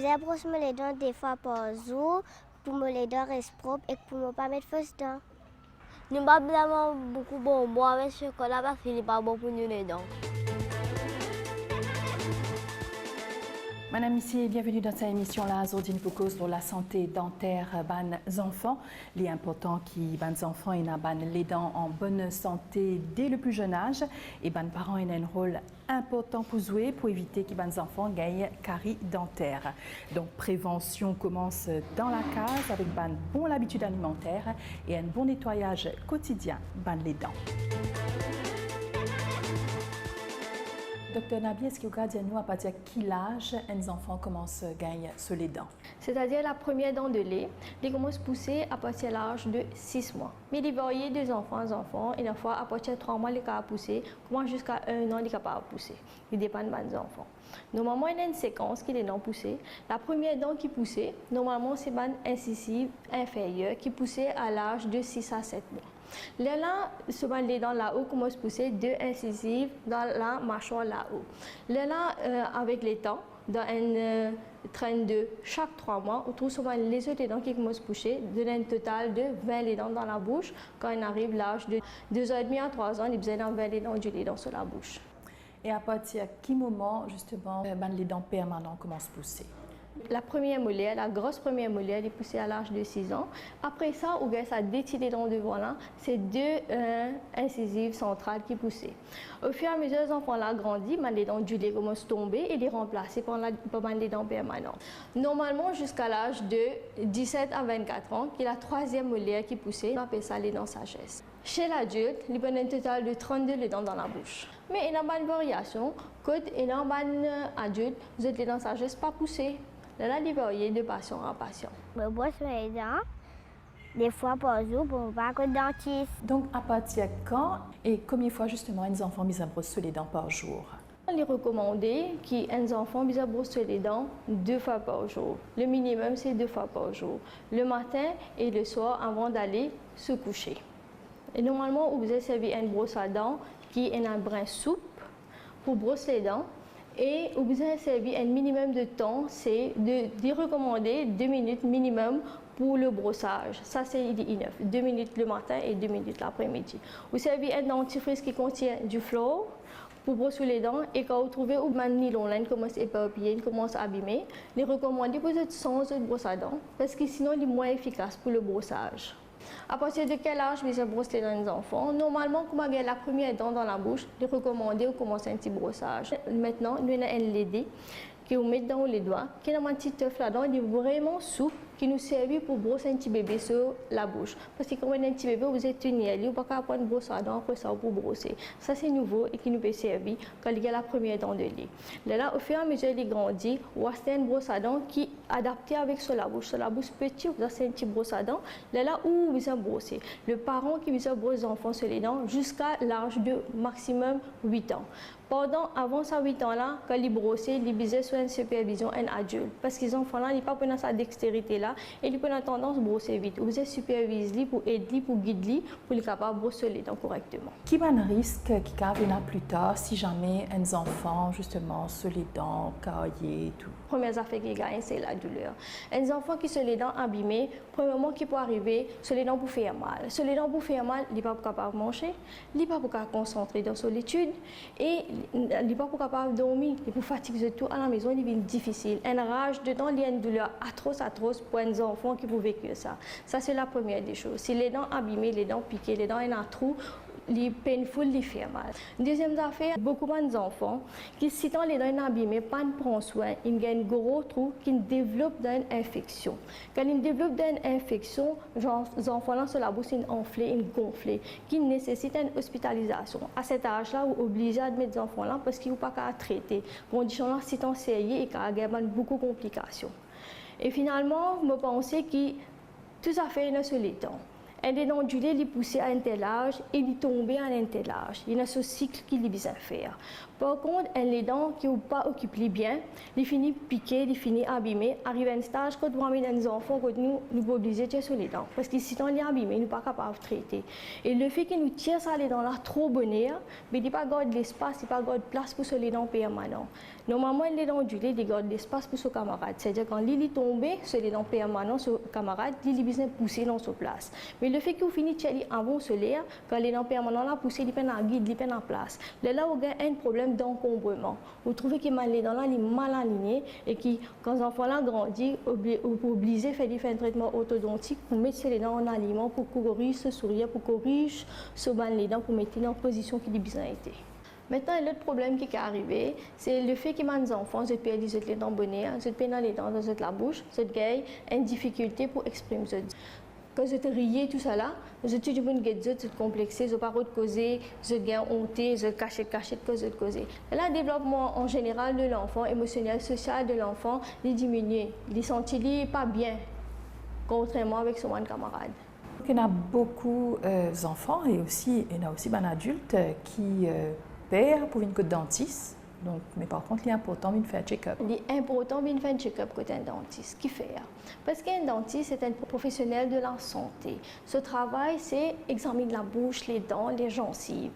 besoin de brosser les dents 2 fois par jour pour que les dents restent propres et pour ne pas mettre fausses dents. Nous n'avons pas besoin beaucoup de bonbons avec chocolat parce qu'il n'est pas bon pour nous les dents. Madame, ici, bienvenue dans cette émission-là, aujourd'hui pour cause de la santé dentaire des enfants. Il est important que les enfants aient les dents en bonne santé dès le plus jeune âge et les parents aient un rôle important pour jouer pour éviter que les enfants gagnent carie dentaire. Donc, prévention commence dans la case avec une bonne habitude alimentaire et un bon nettoyage quotidien des dents. Docteur Nabi, est-ce que vous pouvez nous à partir de quel âge les enfants commencent à gagner sur les dents? C'est-à-dire la première dent de lait, ils commencent à pousser à partir de l'âge de 6 mois. Mais il varie des enfants aux enfants, et une fois à partir de 3 mois, ils sont capables de pousser, comment jusqu'à 1 an, ils sont capables de pousser. Il dépend des enfants. Normalement, il y a une séquence qui est dents poussées. La première dent qui poussait, normalement, c'est une incisive inférieure qui poussait à l'âge de 6 à 7 mois. Là, souvent les dents là-haut commencent à pousser 2 incisives dans la mâchoire là-haut. Là, avec les temps, dans une traîne de chaque 3 mois, on trouve souvent les autres dents qui commencent à pousser, donne un total de 20 les dents dans la bouche. Quand on arrive à l'âge de 2 ans et demi à 3 ans, il y a 20 les dents, les dents sur la bouche. Et à partir de quel moment, justement, les dents permanentes commencent à pousser? La première molaire, la grosse première molaire, elle est poussée à l'âge de 6 ans. Après ça, on a détiré les dents devant là, c'est 2 incisives centrales qui poussent. Au fur et à mesure, les enfants là grandissent, les dents du lait commencent à tomber et les remplacer par les dents permanentes. Normalement, jusqu'à l'âge de 17 à 24 ans, qui est la 3e molaire qui pousse, on appelle ça les dents sagesse. Chez l'adulte, il y a un total de 32 les dents dans la bouche. Mais il y a une variation, quand il y a un adulte, vous êtes les dents sagesse pas poussées. Là, il varie de patient en patient. Je brosse mes dents 2 fois par jour pour ne pas être dentiste. Donc, à partir de quand et combien de fois, justement, les enfants brossent les dents par jour? Il est recommandé qu'un enfant brosse les dents 2 fois par jour. Le minimum, c'est 2 fois par jour. Le matin et le soir avant d'aller se coucher. Et normalement, vous avez servi une brosse à dents qui est un brin souple pour brosser les dents. Et vous avez servi un minimum de temps, c'est de recommander 2 minutes minimum pour le brossage. Ça, c'est enough. 2 minutes le matin et 2 minutes l'après-midi. Vous servez un dentifrice qui contient du fluor pour brosser les dents et quand vous trouvez où le nylon là commence à éparpiller, commence à abîmer, les recommander vous êtes sans brosse à dents parce que sinon il est moins efficace pour le brossage. À partir de quel âge vous brossez les dents des enfants? Normalement, quand vous avez la première dent dans la bouche, il est recommandé de commencer un petit brossage. Maintenant, nous avons un LED que vous mettez dans les doigts, qui est un petit œuf là-dedans, il est vraiment souple, qui nous sert pour brosser un petit bébé sur la bouche. Parce que quand on a un petit bébé, vous êtes tenu à lui, vous ne pouvez pas prendre une brosse à dents après ça pour brosser. Ça, c'est nouveau et qui nous peut servir quand il y a la première dent de lait. Là, au fur et à mesure qu'il grandit, vous avez une brosse à dents qui est adaptée avec sur la bouche. Sur la bouche petite, vous avez une petite brosse à dents. Là où vous avez brossé. Le parent qui vous a brossé les enfants sur les dents jusqu'à l'âge de maximum 8 ans. Avant ces 8 ans-là, quand ils brossaient, ils bisaient sur une supervision un adulte. Parce que les enfants-là, ils n'ont pas sa dextérité-là et ils ont tendance à brosser vite. Vous êtes supervisé pour aider, pour guider, pour être capable de brosser les dents correctement. Quel est le risque qui va venir plus tard si jamais un enfant, justement, sur les dents, caillées et tout? La première affaire qui gagne, c'est la douleur. Un enfant qui se les dents abîmées, premièrement, qui peut arriver, sur les dents pour faire mal. Sur les dents pour faire mal, il n'est pas capable de manger, il n'est pas capable de concentrer dans solitude et il n'est pas capable de dormir. Il est fatigué de tout à la maison, il devient difficile. Un rage dedans, il y a une douleur atroce pour un enfant qui peut vécu ça. Ça, c'est la première des choses. Si les dents abîmées, les dents piquées, les dents ont un trou, les painful, les fait mal. Deuxième affaire, beaucoup d'enfants qui, si les dents abîmées, pas de prendre soin, ils ont un gros trou qui développe une infection. Quand ils développent une infection, les enfants sur la bouche, ils enflés, ils gonflés, qui nécessitent une hospitalisation. À cet âge-là, vous obligez à admettre les enfants là parce qu'ils n'ont pas qu'à traiter. Condition là, c'est en sérieux et qu'il y a beaucoup de complications. Et finalement, je pense que tout à fait sur les dents. Les dents ondulées, ils poussent à un tel âge et ils tombent à un tel âge. Il y a ce cycle qu'il est besoin de faire. Par contre, les dents qui n'ont pas occupé bien, ils finissent piqués, ils finissent abîmés. Arrive un stage quand on met des enfants, quand nous sommes obligés de tirer sur les dents. Parce que si on est abîmé, nous ne sommes pas capables de traiter. Et le fait que nous tirons ça les dents là trop bonheur, mais il n'y a pas de l'espace, il n'y a pas de place pour sur les dents permanents. Normalement, les dents ondulées, ils gardent l'espace pour ses camarades. C'est-à-dire quand il est tombé sur les dents permanents, ses camarades, il est besoin de pousser dans sa place. Mais le fait que vous finissez de tirer avant solaire, quand les dents permanentes là poussent, ils peuvent en guide, ils peuvent en place. Là, vous avez un problème d'encombrement. Vous trouvez que les dents là, ils sont mal alignés et que quand les enfants là grandissent, vous obligez de faire un traitement orthodontique pour mettre les dents en aliment, pour corriger ce sourire, pour corriger ce les dents, pour mettre dans la position qui est besoin d'être. Maintenant, l'autre problème qui est arrivé, c'est le fait que les enfants, ils perdent les dents bonnes, ils perdent les dents dans la bouche, ils ont une difficulté pour exprimer. Quand ils rient, tout ça là, ils ont tout le monde qui est complexé, ils n'ont pas de causer, ils ont honte, ils ont caché cause de causer. Là, le développement en général de l'enfant, émotionnel, social de l'enfant, il diminue. Il ne se sent pas bien, contrairement avec son camarade. Il y a beaucoup d'enfants et aussi, il y a aussi des adultes qui perdent pour une côte dentiste. Donc, mais par contre, il est important de faire un check-up. Il est important de faire un check-up côté un dentiste. Qui fait? Parce qu'un dentiste est un professionnel de la santé. Ce travail, c'est examiner la bouche, les dents, les gencives.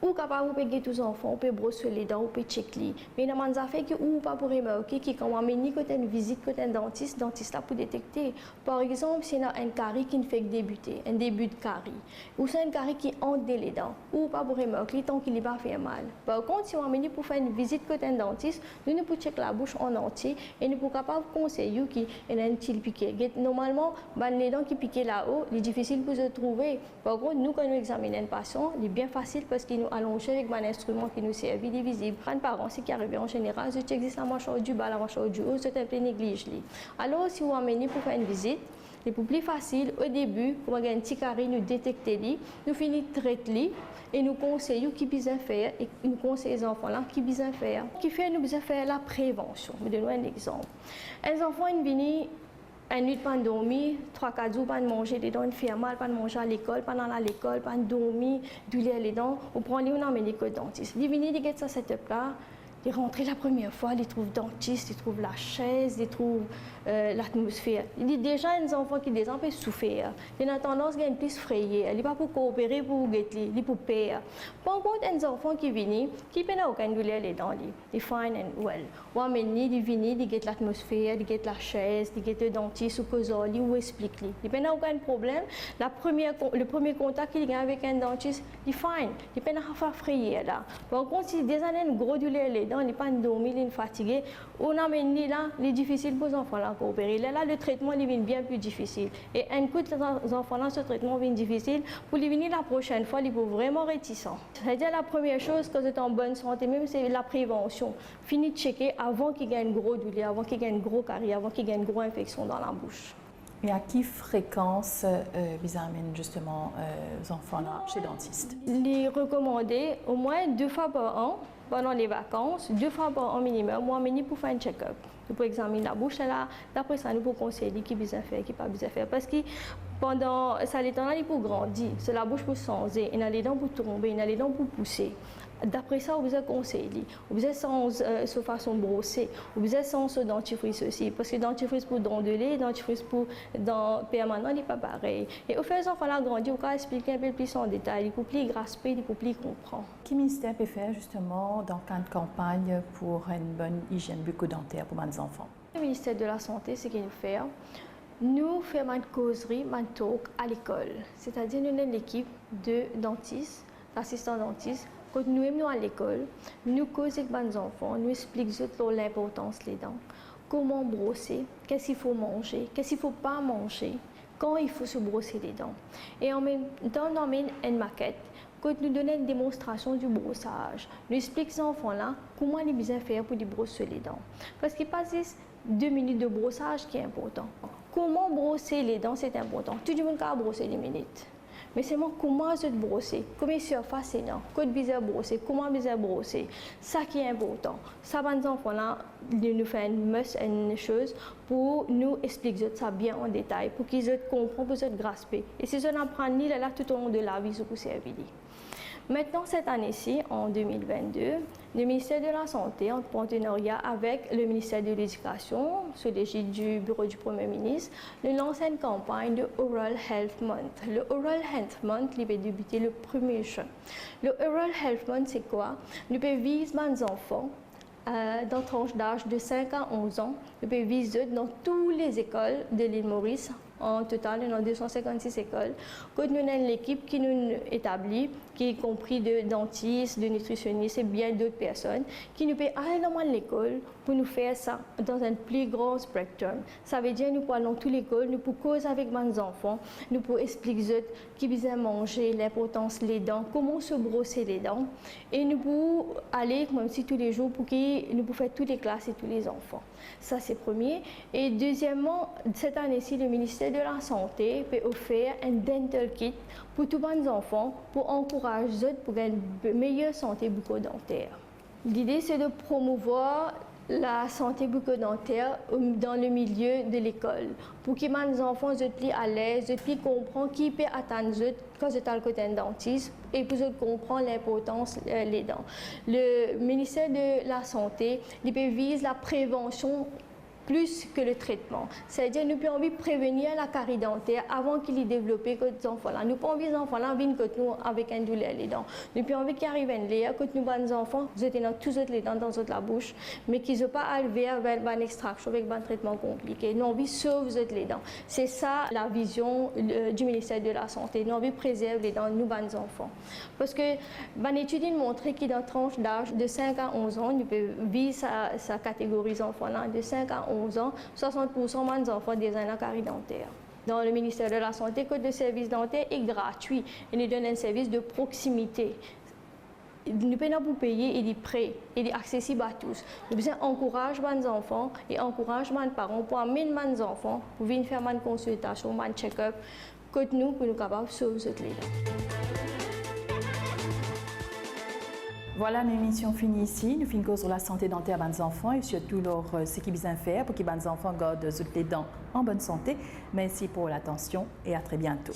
Ou capable de payer tous les enfants, on peut brosser les dents, on peut checker. Mais il y a des affaires qui ou pas pour remarquer qui quand on amène côté une visite côté un dentiste là pour détecter. Par exemple, s'il y a un carie qui ne fait que débuter, un début de carie, ou c'est un carie qui entre les dents, ou pas pour remarquer tant qu'il n'est pas fait mal. Par contre, si on amène pour faire une visite côté un dentiste, nous pouvons checker la bouche en entier et nous sommes capables de conseiller qu'il y a un petit piqué. Normalement, les dents qui piquent là-haut, c'est difficile pour se trouver. Par contre, nous, quand nous examinons un patient, c'est bien facile parce qu'il nous allonge avec un instrument qui nous sert, il est visible. Quand les parents, c'est qui arrive en général, je check la mâchoire du bas, la mâchoire du haut, c'est un peu négligé. Alors, si vous amenez pour faire une visite, c'est plus facile au début, pour avoir un petit carré, nous détecter, nous finissons de traiter et nous conseillons qui besoin faire et nous conseillons les enfants là qui besoin faire. Qui fait nous besoin faire la prévention. Je donne un exemple. Les enfants ils viennent une nuit pas dormir, 3-4 jours pas manger les dents, ils font mal, pas manger à l'école, pendant l'école, pas dormir, douleur les dents, on prend les on emmène les dentiste. Ils viennent ils ça setup là. Ils rentrent la première fois, ils trouvent dentiste, ils trouvent la chaise, ils trouvent l'atmosphère. Il y a déjà des enfants qui des peu souffrir. Ils ont tendance à être plus frayés. Ils ne sont pas pour coopérer, pour guetter, ils pour payer. Par contre, des enfants qui viennent, qui n'ont aucune douleur les dents, ils fine and well. Ou amener, ils viennent, ils guettent l'atmosphère, ils guettent la chaise, ils guettent le dentiste ou causal, ou expliquent. Ils n'ont aucun problème. Le premier contact qu'ils ont avec un dentiste, ils fine. Ils n'ont pas frayer là. Par contre, si des années une grosse douleur les dents, ils ne sont pas dormir, ils sont fatigués, on amène là, c'est difficile pour les enfants là coopérer. Là, le traitement devient bien plus difficile. Et un coup les enfants là, ce traitement devient difficile. Pour les venir la prochaine fois, ils sont vraiment réticents. C'est-à-dire la première chose quand vous êtes en bonne santé, même c'est la prévention. Fini de checker avant qu'il y ait une grosse douleur, avant qu'il y ait une grosse carie, avant qu'il y ait une grosse infection dans la bouche. Et à quelle fréquence vous amènez justement les enfants là chez le dentiste? Les recommander au moins 2 fois par an pendant les vacances, 2 fois par an minimum, ou amener pour faire un check-up. Nous pouvons examiner la bouche là, d'après ça nous pouvons conseiller qui besoin faire, qui pas besoin faire. Parce que pendant ça les temps là, il faut grandir, c'est la bouche pour changer, il y a les dents pour tomber, il y a les dents pour pousser. D'après ça, vous avez conseillé, vous avez sans façon brosser, vous avez sans dentifrice aussi, parce que dentifrice pour dents de lait, dentifrice pour dents permanent, il n'est pas pareil. Et au fait, les enfants là grandir, on peut expliquer un peu plus en détail, il faut plus grasper, il faut plus comprendre. Quel ministère peut faire justement dans le cadre de campagne pour une bonne hygiène bucco-dentaire pour les enfants? Le ministère de la Santé, c'est qu'il nous fait. Nous faisons une causerie, une talk à l'école. C'est-à-dire, nous avons une équipe de dentistes, d'assistants dentistes. Quand nous sommes à l'école, nous causons avec les enfants, nous expliquons l'importance des dents, comment brosser, qu'est-ce qu'il faut manger, qu'est-ce qu'il ne faut pas manger, quand il faut se brosser les dents. Et en même temps, nous avons une maquette. Quand nous donnons une démonstration du brossage, nous expliquons aux enfants-là comment ils besoin faire pour brosser les dents. Parce qu'il passe 2 minutes de brossage qui est important. Comment brosser les dents, c'est important. Tout le monde peut brosser les minutes. Mais c'est comment je brosser, comment surface c'est non, code bizarre brosser, comment bizarre brosser, ça qui est important. Ça va nous enfants là, nous faire une chose pour nous expliquer ça bien en détail, pour qu'ils comprennent, pour qu'ils grasper. Et si on apprend là tout au long de la vie, ça peut servir. Maintenant, cette année-ci, en 2022, le ministère de la Santé, en partenariat avec le ministère de l'Éducation, sous l'égide du bureau du Premier ministre, nous lance une campagne de Oral Health Month. Le Oral Health Month, il va débuter le 1er juin. Le Oral Health Month, c'est quoi? Nous pouvons viser les enfants dans tranche d'âge de 5 à 11 ans. Nous pouvons viser dans toutes les écoles de l'île Maurice. En total, nous avons 256 écoles. Quand nous avons l'équipe qui nous établit, qui est compris de dentistes, de nutritionnistes et bien d'autres personnes, qui nous peut aller dans l'école pour nous faire ça dans un plus grand spectrum. Ça veut dire que nous pouvons dans toute l'école, nous pouvons causer avec nos enfants, nous pouvons expliquer qui besoin manger, l'importance des dents, comment se brosser les dents. Et nous pouvons aller, même si tous les jours, pour que nous pouvons faire toutes les classes et tous les enfants. Ça, c'est premier. Et deuxièmement, cette année-ci, le ministère de la Santé peut offrir un dental kit pour tous les enfants pour encourager pour une meilleure santé bucco-dentaire. L'idée, c'est de promouvoir la santé bucco-dentaire dans le milieu de l'école pour que les enfants soient plus à l'aise, plus comprennent qui peut attendre quand ils sont côté dentiste et pour comprendre l'importance des dents. Le ministère de la Santé vise la prévention plus que le traitement. C'est-à-dire nous pouvons envie de prévenir la carie dentaire avant qu'il ait développé que les enfants-là. Nous pouvons envie les enfants-là viennent nous avec un douleur les dents. Nous pouvons envie qu'ils arrivent à l'air, que nous les enfants, ils étaient dans tous les dents dans la bouche, mais qu'ils n'ont pas arrivé avec une extraction, avec un traitement compliqué. Nous avons envie de sauver les dents. C'est ça la vision du ministère de la Santé. Nous avons envie de préserver les dents de nous, les enfants. Parce que une étude a montré que dans la tranche d'âge de 5 à 11 ans, nous pouvons viser sa catégorie d'enfants-là de 5 à 11 ans, 60% des enfants des carie dentaire. Dans le ministère de la Santé, le service dentaire est gratuit et nous donne un service de proximité. Nous pouvons vous payer, il est prêt, il est accessible à tous. Nous besoin encourager les enfants et encourager les parents pour amener les enfants pour venir faire une consultation, un check-up, pour nous capables de sauver les dents. Voilà, l'émission finie ici. Nous finissons sur la santé dentaire des enfants et surtout ce qu'ils besoin faire pour que les enfants gardent les dents en bonne santé. Merci pour l'attention et à très bientôt.